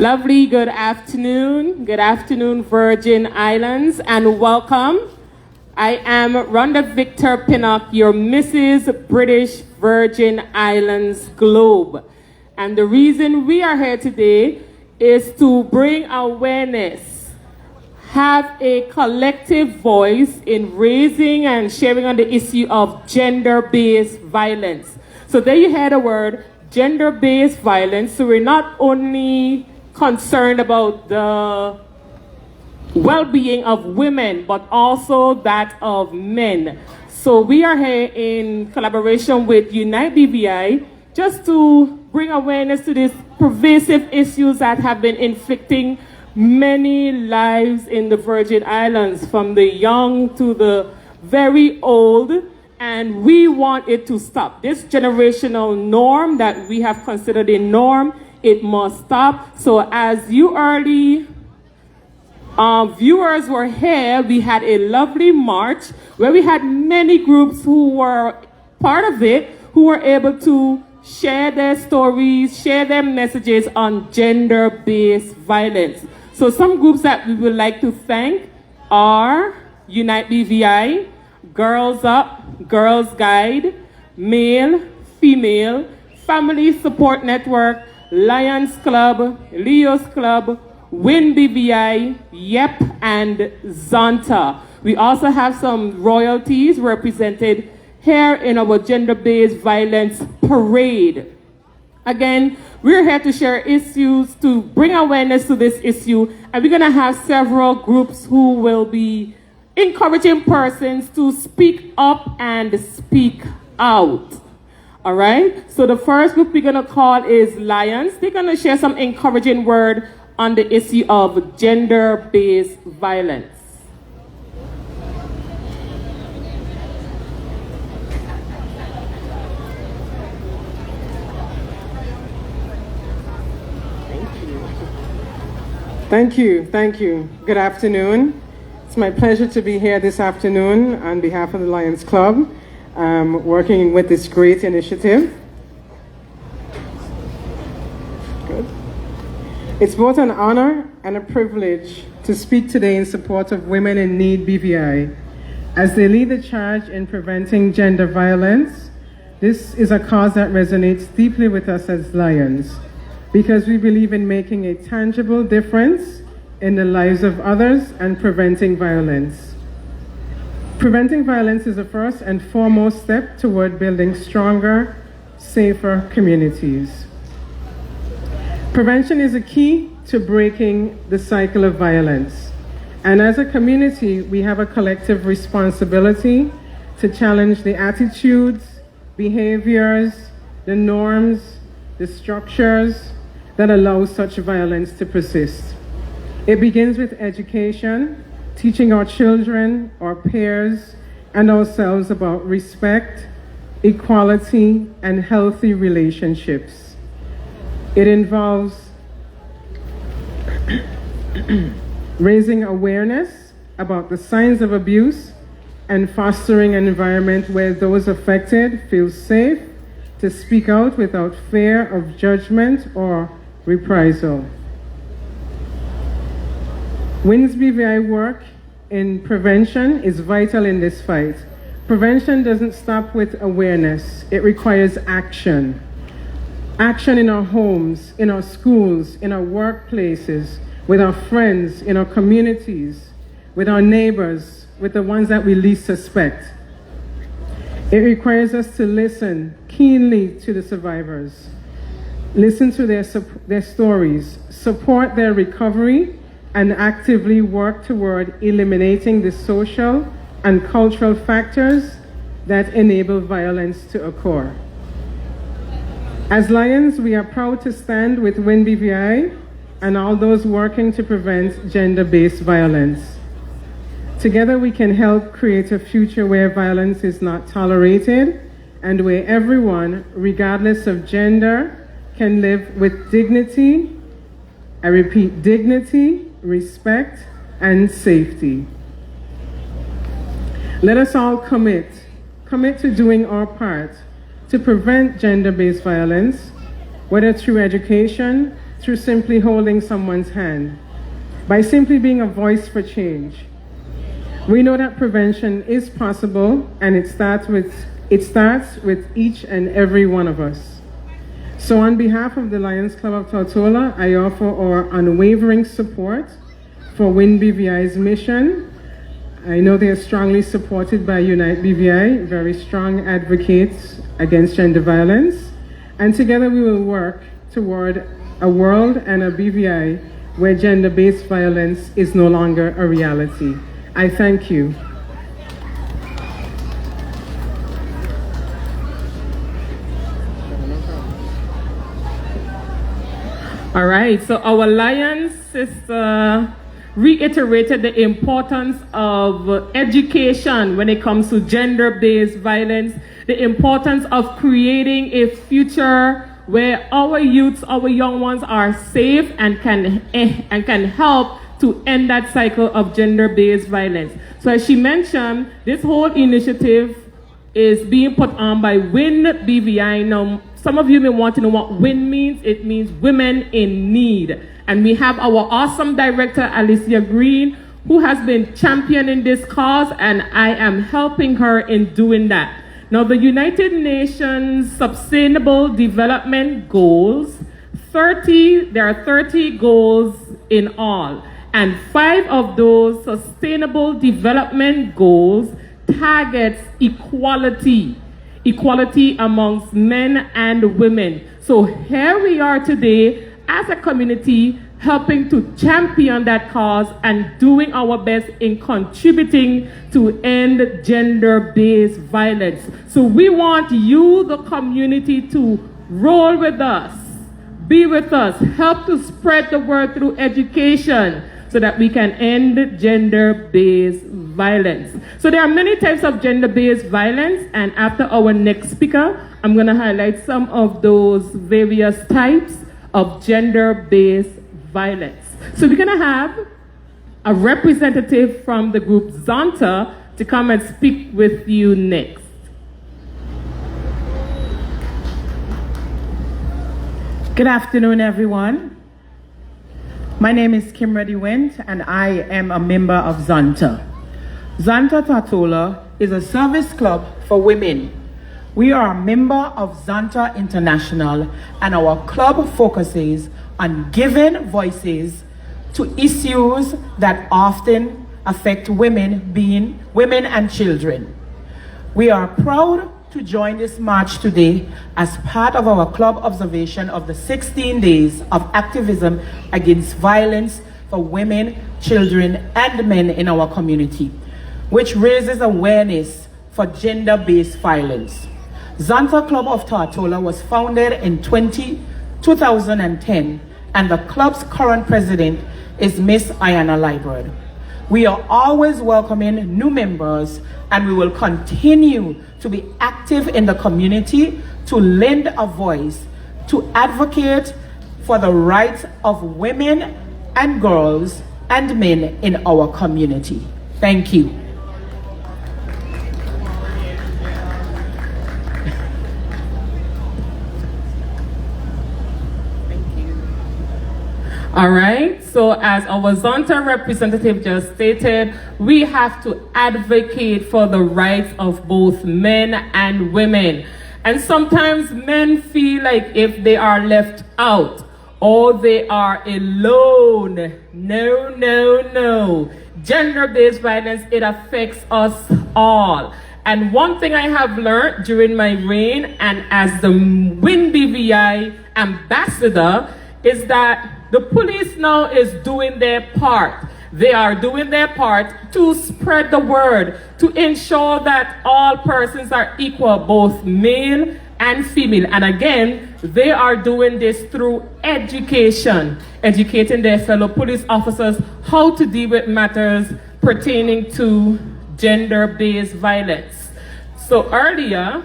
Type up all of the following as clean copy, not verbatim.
Lovely good afternoon. Good afternoon, Virgin Islands, and welcome. I am Rhonda Victor Pinnock, your Mrs. British Virgin Islands Globe. And the reason we are here today is to bring awareness, have a collective voice in raising and sharing on the issue of gender-based violence. So there you heard the word gender-based violence. So we're not only concerned about the well-being of women, but also that of men. So we are here in collaboration with WINBVI just to bring awareness to these pervasive issues that have been inflicting many lives in the Virgin Islands, from the young to the very old, and we want it to stop. This generational norm that we have considered a norm, it must stop. So as you early viewers were here, we had a lovely march where we had many groups who were part of it, who were able to share their stories, share their messages on gender-based violence. So some groups that we would like to thank are WINBVI, Girls Up, Girls Guide, Male, Female, Family Support Network, Lions Club, Leo's Club, WINBVI, YEP, and Zonta. We also have some royalties represented here in our gender-based violence parade. Again, we're here to share issues, to bring awareness to this issue, and we're going to have several groups who will be encouraging persons to speak up and speak out. All right? So the first group we're going to call is Lions. They're going to share some encouraging word on the issue of gender-based violence. Thank you. Good afternoon. It's my pleasure to be here this afternoon on behalf of the Lions Club, working with this great initiative. Good. It's both an honor and a privilege to speak today in support of Women in Need BVI. As they lead the charge in preventing gender violence, this is a cause that resonates deeply with us as Lions, because we believe in making a tangible difference in the lives of others and preventing violence. Preventing violence is the first and foremost step toward building stronger, safer communities. Prevention is a key to breaking the cycle of violence. And as a community, we have a collective responsibility to challenge the attitudes, behaviors, the norms, the structures that allow such violence to persist. It begins with education, teaching our children, our peers, and ourselves about respect, equality, and healthy relationships. It involves raising awareness about the signs of abuse and fostering an environment where those affected feel safe to speak out without fear of judgment or reprisal. WINBVI work in prevention is vital in this fight. Prevention doesn't stop with awareness. It requires action. Action in our homes, in our schools, in our workplaces, with our friends, in our communities, with our neighbors, with the ones that we least suspect. It requires us to listen keenly to the survivors, listen to their stories, support their recovery, and actively work toward eliminating the social and cultural factors that enable violence to occur. As Lions, we are proud to stand with WINBVI and all those working to prevent gender-based violence. Together we can help create a future where violence is not tolerated and where everyone, regardless of gender, can live with dignity, I repeat, dignity, respect, and safety. Let us all commit to doing our part to prevent gender-based violence, whether through education, through simply holding someone's hand, by simply being a voice for change. We know that prevention is possible, and it starts with each and every one of us. So on behalf of the Lions Club of Tortola, I offer our unwavering support for WINBVI's mission. I know they are strongly supported by UNITE-BVI, very strong advocates against gender violence. And together we will work toward a world and a BVI where gender-based violence is no longer a reality. I thank you. All right, so our Lions sister reiterated the importance of education when it comes to gender-based violence, the importance of creating a future where our youths, our young ones are safe and can help to end that cycle of gender-based violence. So as she mentioned, this whole initiative is being put on by WINBVI. Now, some of you may want to know what WIN means. It means Women in Need. And we have our awesome director, Alicia Green, who has been championing this cause, and I am helping her in doing that. Now, the United Nations Sustainable Development Goals, there are 30 goals in all. And 5 of those Sustainable Development Goals targets equality amongst men and women. So here we are today as a community helping to champion that cause and doing our best in contributing to end gender-based violence. So we want you, the community, to roll with us, be with us, help to spread the word through education so that we can end gender-based violence. So there are many types of gender-based violence, and after our next speaker, I'm going to highlight some of those various types of gender-based violence. So we're going to have a representative from the group Zonta to come and speak with you next. Good afternoon, everyone. My name is Kimberly Went, and I am a member of Zonta. Zonta Tortola is a service club for women. We are a member of Zonta International, and our club focuses on giving voices to issues that often affect women and children. We are proud to join this march today as part of our club observation of the 16 days of activism against violence for women, children, and men in our community, which raises awareness for gender-based violence. Zonta Club of Tortola was founded in 2010, and the club's current president is Miss Ayana Librod. We are always welcoming new members, and we will continue to be active in the community to lend a voice, to advocate for the rights of women and girls and men in our community. Thank you. All right, so as our Zonta representative just stated, we have to advocate for the rights of both men and women. And sometimes men feel like if they are left out or they are alone. No, no, no. Gender-based violence, it affects us all. And one thing I have learned during my reign and as the WINBVI ambassador is that the police now is doing their part. They are doing their part to spread the word, to ensure that all persons are equal, both male and female. And again, they are doing this through education, educating their fellow police officers how to deal with matters pertaining to gender-based violence. So earlier,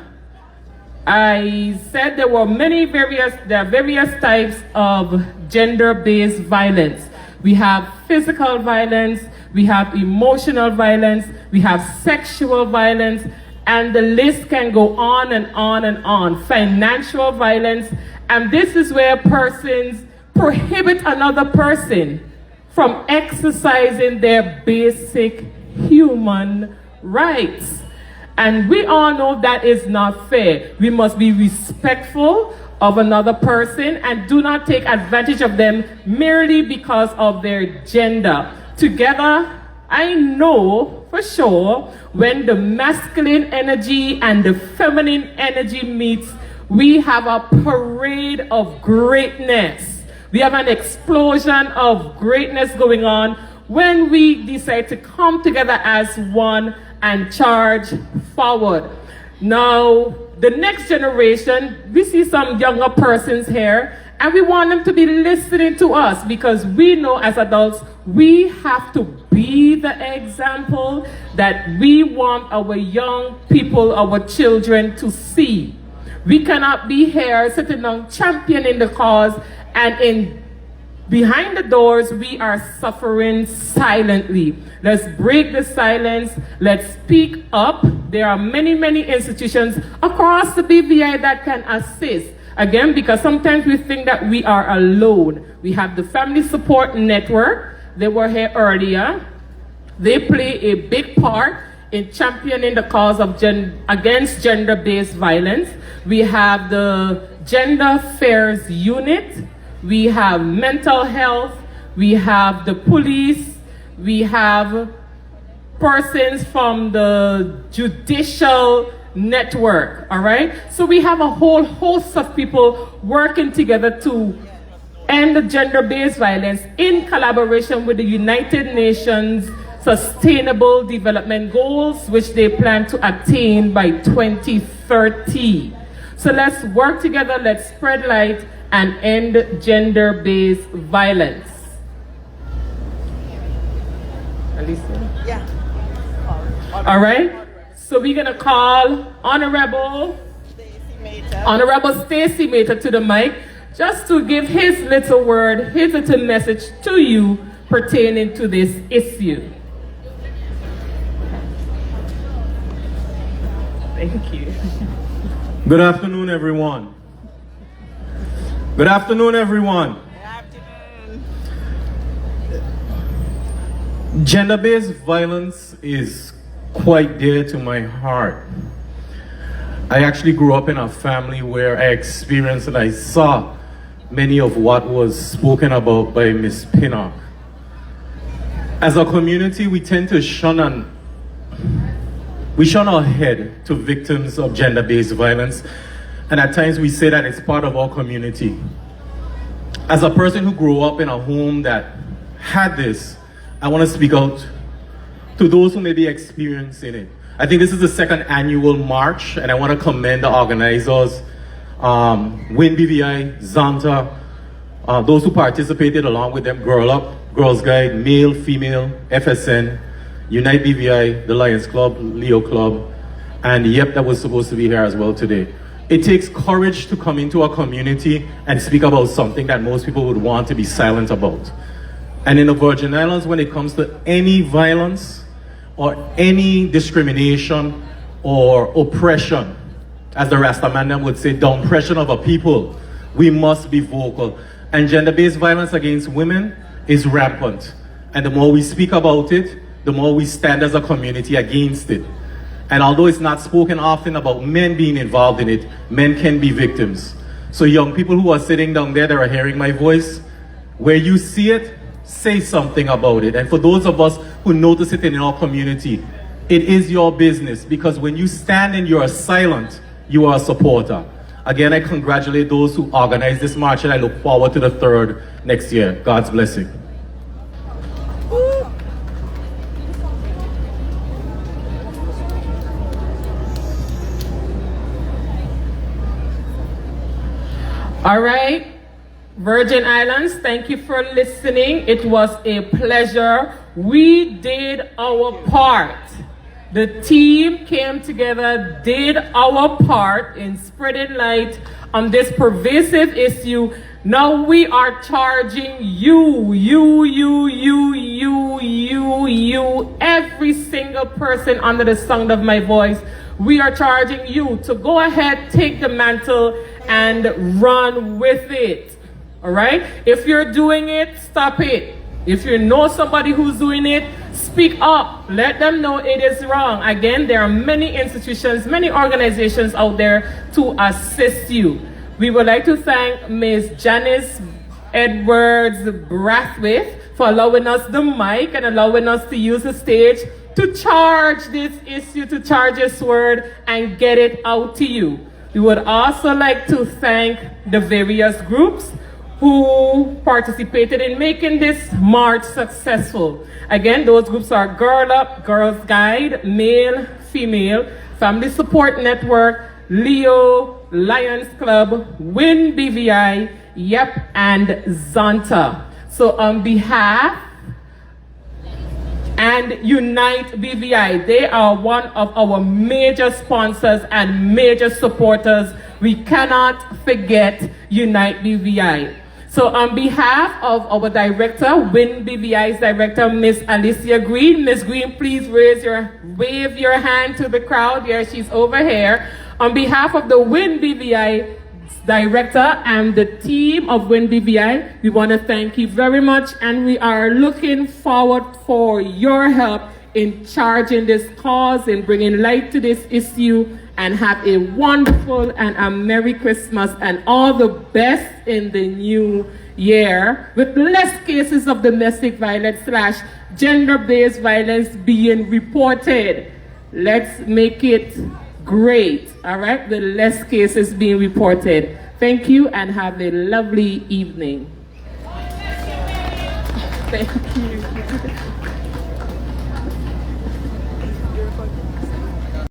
I said there are various types of gender-based violence. We have physical violence, we have emotional violence, we have sexual violence, and the list can go on and on and on. Financial violence, and this is where persons prohibit another person from exercising their basic human rights. And we all know that is not fair. We must be respectful of another person and do not take advantage of them merely because of their gender. Together, I know for sure when the masculine energy and the feminine energy meets, we have a parade of greatness. We have an explosion of greatness going on when we decide to come together as one and charge forward. Now, the next generation, we see some younger persons here, and we want them to be listening to us because we know as adults, we have to be the example that we want our young people, our children to see. We cannot be here sitting down championing the cause and behind the doors, we are suffering silently. Let's break the silence. Let's speak up. There are many, many institutions across the BVI that can assist. Again, because sometimes we think that we are alone. We have the Family Support Network. They were here earlier. They play a big part in championing the cause of against gender-based violence. We have the Gender Affairs Unit. We have mental health, we have the police, we have persons from the judicial network, all right? So we have a whole host of people working together to end the gender-based violence in collaboration with the United Nations Sustainable Development Goals, which they plan to attain by 2030. So let's work together, let's spread light, and end gender-based violence. Alicia? Yeah. All right. So we're gonna call Honorable Stacy Mater to the mic, just to give his little word, his little message to you pertaining to this issue. Thank you. Good afternoon, everyone. Good afternoon, everyone. Good afternoon. Gender-based violence is quite dear to my heart. I actually grew up in a family where I experienced and I saw many of what was spoken about by Ms. Pinnock. As a community, we tend to shun our head to victims of gender-based violence. And at times we say that it's part of our community. As a person who grew up in a home that had this, I want to speak out to those who may be experiencing it. I think this is the second annual march, and I want to commend the organizers, WINBVI, Zonta, those who participated along with them, Girl Up, Girls Guide, Male, Female, FSN, Unite BVI, the Lions Club, Leo Club, and YEP that was supposed to be here as well today. It takes courage to come into a community and speak about something that most people would want to be silent about. And in the Virgin Islands, when it comes to any violence or any discrimination or oppression, as the Rastaman would say, downpression of a people, we must be vocal. And gender-based violence against women is rampant. And the more we speak about it, the more we stand as a community against it. And although it's not spoken often about men being involved in it, men can be victims. So young people who are sitting down there that are hearing my voice, where you see it, say something about it. And for those of us who notice it in our community, it is your business, because when you stand and you are silent, you are a supporter. Again, I congratulate those who organized this march, and I look forward to the 3rd next year. God's blessing. All right, Virgin Islands, thank you for listening. It was a pleasure. We did our part. The team came together, did our part in spreading light on this pervasive issue. Now we are charging you, every single person under the sound of my voice. We are charging you to go ahead, take the mantle, and run with it. all right? If you're doing it, stop it. If you know somebody who's doing it, speak up. Let them know it is wrong. Again, there are many institutions, many organizations out there to assist you. We would like to thank Ms. Janice Edwards Brathwaite for allowing us the mic and allowing us to use the stage to charge this issue, to charge this word and get it out to you. We would also like to thank the various groups who participated in making this march successful. Again, those groups are Girl Up, Girls Guide, Male, Female, Family Support Network, Leo, Lions Club, WINBVI, YEP, and Zonta. So on behalf and Unite BVI, they are one of our major sponsors and major supporters. We cannot forget Unite BVI. So on behalf of our director, WINBVI's director, Miss Alicia Green. Miss Green, please wave your hand to the crowd. Yeah, she's over here. On behalf of the WINBVI director and the team of WINBVI, we want to thank you very much, and we are looking forward for your help in charging this cause, in bringing light to this issue, and have a wonderful and a Merry Christmas and all the best in the new year, with less cases of domestic violence / gender-based violence being reported. Let's make it great, all right, with less cases being reported. Thank you and have a lovely evening. Thank you.